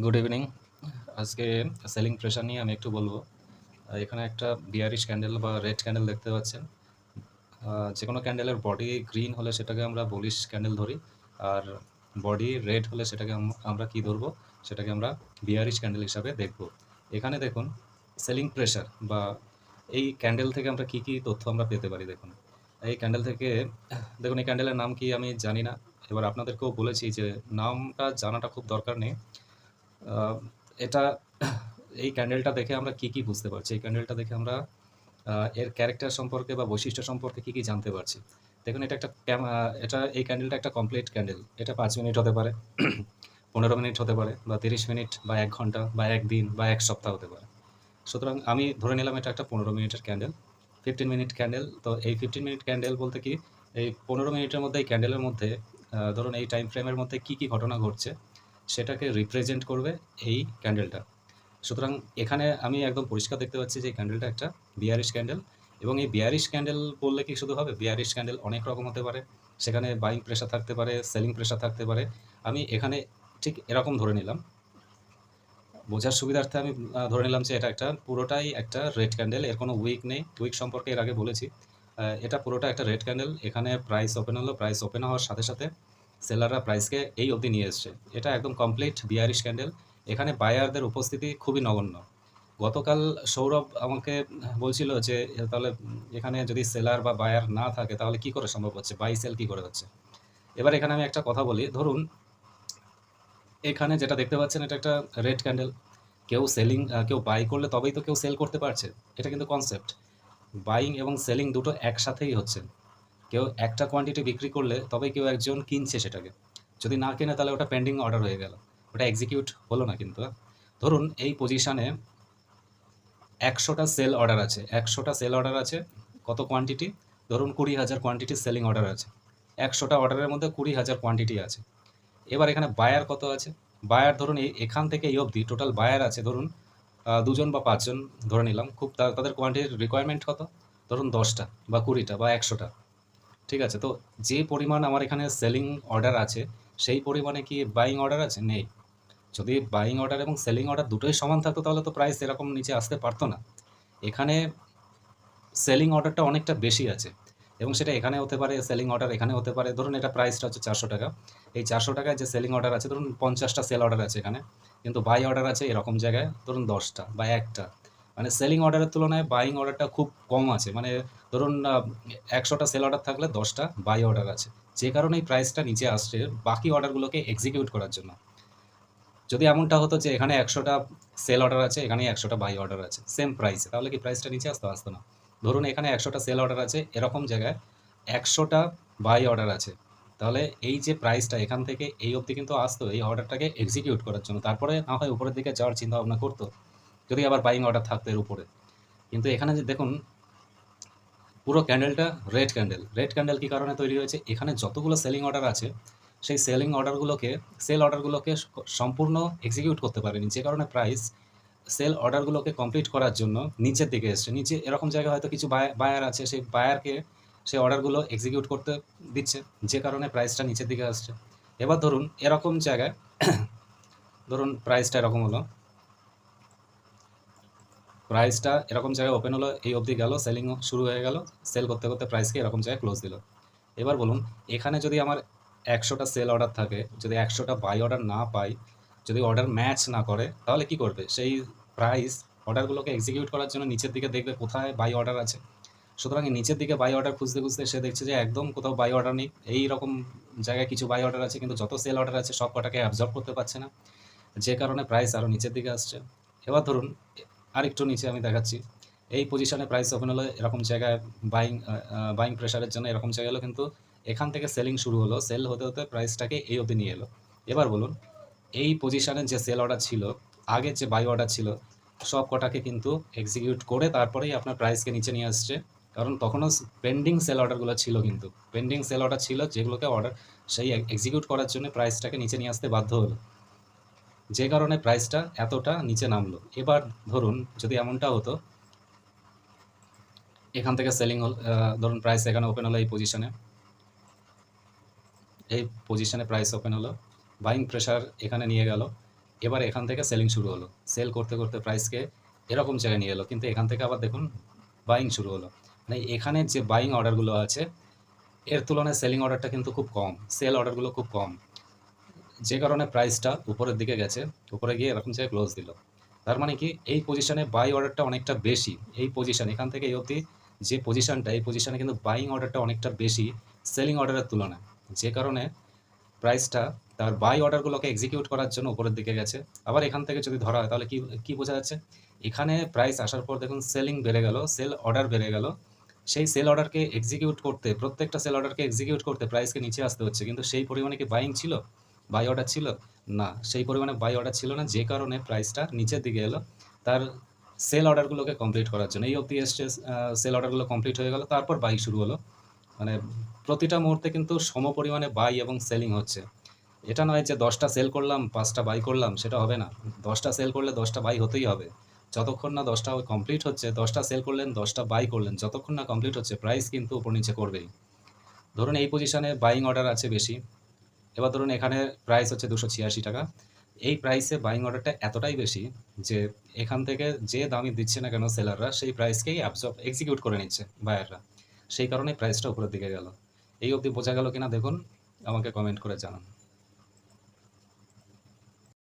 Good evening. আজকে selling pressure নিয়ে আমি একটু বলবো। এখানে একটা বিয়ারিশ ক্যান্ডেল বা রেড ক্যান্ডেল দেখতে পাচ্ছেন। যে কোনো ক্যান্ডেলের বডি গ্রিন হলে সেটাকে আমরা বুলিশ ক্যান্ডেল ধরি, আর বডি রেড হলে সেটাকে আমরা কি ধরবো, সেটাকে আমরা বিয়ারিশ ক্যান্ডেল হিসাবে দেখব। এখানে দেখুন সেলিং প্রেশার বা এই ক্যান্ডেল থেকে আমরা কি কি তথ্য আমরা পেতে পারি। দেখুন এই ক্যান্ডেল থেকে, দেখুন এই ক্যান্ডেলের নাম কি আমি জানি না। এবার আপনাদেরকেও বলেছি যে নামটা জানাটা খুব দরকার নেই। আহ, এটা এই ক্যান্ডেলটা দেখে আমরা কি কি বুঝতে পারছি, এই ক্যান্ডেলটা দেখে আমরা এর ক্যারেক্টার সম্পর্কে বা বৈশিষ্ট্য সম্পর্কে কি কি জানতে পারছি। দেখুন এটা একটা এটা এই ক্যান্ডেলটা একটা কমপ্লিট ক্যান্ডেল। এটা 5 মিনিট হতে পারে, 15 মিনিট হতে পারে, বা 30 মিনিট, বা 1 ঘন্টা, বা একদিন, বা এক সপ্তাহ হতে পারে। সুতরাং আমি ধরে নিলাম এটা একটা 15 মিনিটের ক্যান্ডেল, 15 মিনিট ক্যান্ডেল। তো এই 15 মিনিট ক্যান্ডেল বলতে কি, এই 15 মিনিটের মধ্যে এই ক্যান্ডেলের মধ্যে ধরুন এই টাইম ফ্রেমের মধ্যে কি কি ঘটনা ঘটছে সেটাকে রিপ্রেজেন্ট করবে এই ক্যান্ডেলটা। সুতরাং এখানে আমি একদম পরিষ্কার দেখতে পাচ্ছি যে এই ক্যান্ডেলটা একটা বিয়ারিশ ক্যান্ডেল। এবং এই বিয়ারিশ ক্যান্ডেল বললে কি শুধু হবে? বিয়ারিশ ক্যান্ডেল অনেক রকম হতে পারে, সেখানে বাইং প্রেশার থাকতে পারে, সেলিং প্রেশার থাকতে পারে। আমি এখানে ঠিক এরকম ধরে নিলাম, বোঝার সুবিধার্থে আমি ধরে নিলাম যে এটা একটা পুরোটাই একটা রেড ক্যান্ডেল, এর কোনো উইক নেই। উইক সম্পর্কে এর আগে বলেছি। এটা পুরোটা একটা রেড ক্যান্ডেল। এখানে প্রাইস ওপেন হলো, প্রাইস ওপেন হওয়ার সাথে সাথে সেলাররা প্রাইসকে এই অবধি নিয়ে এসছে। এটা একদম কমপ্লিট বিয়ারিশ ক্যান্ডেল। এখানে বায়ারদের উপস্থিতি খুবই নগণ্য। গতকাল সৌরভ আমাকে বলছিল যে তাহলে এখানে যদি সেলার বা বায়ার না থাকে তাহলে কি করে সম্ভব হচ্ছে, বাই সেল কি করে হচ্ছে। এবার এখানে আমি একটা কথা বলি, ধরুন এখানে যেটা দেখতে পাচ্ছেন এটা একটা রেড ক্যান্ডেল। কেউ সেলিং, কেউ বাই করলে তবেই তো কেউ সেল করতে পারছে। এটা কিন্তু কনসেপ্ট। বাইং এবং সেলিং দুটো একসাথেই হচ্ছে। কেউ একটা কোয়ান্টিটি বিক্রি করলে তবেই কেউ একজন কিনছে সেটাকে। যদি না কেনে তাহলে ওটা পেন্ডিং অর্ডার হয়ে গেল, ওটা এক্সিকিউট হলো না কিন্তু। ধরুন এই পজিশানে 100টা সেল অর্ডার আছে, 100টা সেল অর্ডার আছে। কত কোয়ান্টিটি? ধরুন 20,000 কোয়ান্টিটি সেলিং অর্ডার আছে। 100টা অর্ডারের মধ্যে 20,000 কোয়ান্টিটি আছে। এবার এখানে বায়ার কত আছে? বায়ার ধরুন এখান থেকে এই অবধি টোটাল বায়ার আছে ধরুন 2 জন বা 5 জন ধরে নিলাম। খুব তাদের কোয়ান্টিটির রিকোয়ারমেন্ট কত? ধরুন 10টা বা 20টা বা 100টা। ঠিক আছে, তো যে পরিমাণ আমার এখানে সেলিং অর্ডার আছে সেই পরিমাণে কি বাইং অর্ডার আছে? নেই। যদি বাইং অর্ডার এবং সেলিং অর্ডার দুটোই সমান থাকতো তাহলে তো প্রাইস এরকম নিচে আসতে পারতো না। এখানে সেলিং অর্ডারটা অনেকটা বেশি আছে, এবং সেটা এখানে হতে পারে, সেলিং অর্ডার এখানে হতে পারে। ধরুন এটা প্রাইসটা হচ্ছে 400 টাকা। এই 400 টাকায় যে সেলিং অর্ডার আছে, ধরুন 50টা সেল অর্ডার আছে এখানে, কিন্তু বাই অর্ডার আছে এরকম জায়গায় ধরুন 10টা বা একটা। মানে সেলিং অর্ডারের তুলনায় বাইং অর্ডারটা খুব কম আছে। মানে ধরুন 100টা সেল অর্ডার থাকলে 10টা বাই অর্ডার আছে, যে কারণে এই প্রাইসটা নিচে আসছে বাকি অর্ডারগুলোকে এক্সিকিউট করার জন্য। যদি এমনটা হতো যে এখানে 100টা সেল অর্ডার আছে, এখানে 100টা বাই অর্ডার আছে সেম প্রাইসে, তাহলে কি প্রাইসটা নিচে আসতো? আসতো না। ধরুন এখানে 100টা সেল অর্ডার আছে, এরকম জায়গায় 100টা বাই অর্ডার আছে, তাহলে এই যে প্রাইসটা এখান থেকে এই অবধি কিন্তু আসতো এই অর্ডারটাকে এক্সিকিউট করার জন্য, তারপরে না হয় উপরের দিকে যাওয়ার চিন্তা ভাবনা করতো যদি আবার বাইং অর্ডার থাকতো এর উপরে। কিন্তু এখানে যে দেখুন পুরো ক্যান্ডেলটা রেড ক্যান্ডেল। রেড ক্যান্ডেল কী কারণে তৈরি হয়েছে? এখানে যতগুলো সেলিং অর্ডার আছে সেই সেলিং অর্ডারগুলোকে, সেল অর্ডারগুলোকে সম্পূর্ণ এক্সিকিউট করতে পারেনি, যে কারণে প্রাইস সেল অর্ডারগুলোকে কমপ্লিট করার জন্য নিচের দিকে এসছে। নিচে এরকম জায়গায় হয়তো কিছু বায়ার আছে, সেই বায়ারকে সেই অর্ডারগুলো এক্সিকিউট করতে দিচ্ছে, যে কারণে প্রাইসটা নিচের দিকে আসছে। এবার ধরুন এরকম জায়গায় ধরুন প্রাইসটা এরকম হলো, প্রাইসটা এরকম জায়গায় ওপেন হলো, এই অবধি গেল, সেলিং শুরু হয়ে গেল, সেল করতে করতে প্রাইসকে এরকম জায়গায় ক্লোজ দিল। এবার বলুন এখানে যদি আমার 100টা সেল অর্ডার থাকে, যদি 100টা বাই অর্ডার না পাই, যদি অর্ডার ম্যাচ না করে, তাহলে কি করবে? সেই প্রাইস অর্ডারগুলোকে এক্সিকিউট করার জন্য নিচের দিকে দেখবে কোথায় বাই অর্ডার আছে। সুতরাং এই নিচের দিকে বাই অর্ডার খুঁজতে খুঁজতে সে দেখছে যে একদম কোথাও বাই অর্ডার নেই। এই রকম জায়গায় কিছু বাই অর্ডার আছে, কিন্তু যত সেল অর্ডার আছে সব কটাকে অ্যাবজর্ব করতে পারছে না, যে কারণে প্রাইস আরও নিচের দিকে আসছে। এবার ধরুন আরেকটু নিচে আমি দেখাচ্ছি, এই পজিশনে প্রাইস ওপেন হলো এরকম জায়গায়, বাইং বাইং প্রেশারের জন্য এরকম জায়গায় এলো, কিন্তু এখান থেকে সেলিং শুরু হলো, সেল হতে হতে প্রাইসটাকে এই অবধি নিয়ে এলো। এবার বলুন এই পজিশনে যে সেল অর্ডার ছিল, আগের যে বাই অর্ডার ছিল, সব কটাকে কিন্তু এক্সিকিউট করে তারপরেই আপনার প্রাইসকে নিচে নিয়ে আসছে। কারণ তখনও পেন্ডিং সেল অর্ডারগুলো ছিল, কিন্তু পেন্ডিং সেল অর্ডার ছিল যেগুলোকে অর্ডার সেই এক্সিকিউট করার জন্য প্রাইসটাকে নিচে নিয়ে আসতে বাধ্য হলো, যে কারণে প্রাইসটা এতটা নিচে নামলো। এবার ধরুন যদি এমনটা হতো এখান থেকে সেলিং হল, ধরুন প্রাইস এখানে ওপেন হলো, এই পজিশনে প্রাইস ওপেন হলো, বাইং প্রেশার এখানে নিয়ে গেল, এবার এখান থেকে সেলিং শুরু হলো, সেল করতে করতে প্রাইসকে এরকম জায়গায় নিয়ে এলো, কিন্তু এখান থেকে আবার দেখুন বাইং শুরু হলো। মানে এখানে যে বাইং অর্ডারগুলো আছে এর তুলনায় সেলিং অর্ডারটা কিন্তু খুব কম, সেল অর্ডারগুলো খুব কম, যে কারণে প্রাইসটা উপরের দিকে গেছে, উপরে গিয়ে এরকম জায়গায় ক্লোজ দিল। তার মানে কি এই পজিশনে বাই অর্ডারটা অনেকটা বেশি, এই পজিশন এখান থেকে এই অবধি যে পজিশনটা, এই পজিশনে কিন্তু বাইং অর্ডারটা অনেকটা বেশি সেলিং অর্ডারের তুলনায়, যে কারণে প্রাইসটা তার বাই অর্ডারগুলোকে এক্সিকিউট করার জন্য উপরের দিকে গেছে। আবার এখান থেকে যদি ধরা হয় তাহলে কি কি বোঝা যাচ্ছে, এখানে প্রাইস আসার পর দেখুন সেলিং বেড়ে গেল, সেল অর্ডার বেড়ে গেল, সেই সেল অর্ডারকে এক্সিকিউট করতে, প্রত্যেকটা সেল অর্ডারকে এক্সিকিউট করতে প্রাইসকে নিচে আসতে হচ্ছে, কিন্তু সেই পরিমাণে কি বাইং ছিল, বাই অর্ডার ছিল না, সেই পরিমাণে বাই অর্ডার ছিল না, যে কারণে প্রাইসটা নিচের দিকে এলো তার সেল অর্ডারগুলোকে কমপ্লিট করার জন্য। এই অবধি এসছে, সেল অর্ডারগুলো কমপ্লিট হয়ে গেল, তারপর বাই শুরু হলো। মানে প্রতিটা মুহূর্তে কিন্তু সম পরিমাণে বাই এবং সেলিং হচ্ছে। এটা নয় যে 10টা সেল করলাম 5টা বাই করলাম, সেটা হবে না। 10টা সেল করলে 10টা বাই হতেই হবে। যতক্ষণ না 10টা কমপ্লিট হচ্ছে, 10টা সেল করলেন 10টা বাই করলেন, যতক্ষণ না কমপ্লিট হচ্ছে প্রাইস কিন্তু উপর নিচে করবেই। ধরুন এই পজিশনে বাইং অর্ডার আছে বেশি, এবার ধরুন এখানে প্রাইস হচ্ছে 286 টাকা, এই প্রাইসে বাইং অর্ডারটা এতটাই বেশি যে এখান থেকে যে দামই দিচ্ছে না কেন সেলাররা, সেই প্রাইসকেই অ্যাবজর্ব এক্সিকিউট করে নিচ্ছে বায়াররা, সেই কারণে প্রাইসটা উপরের দিকে গেল। এই অবধি বোঝা গেল কিনা দেখুন, আমাকে কমেন্ট করে জানান।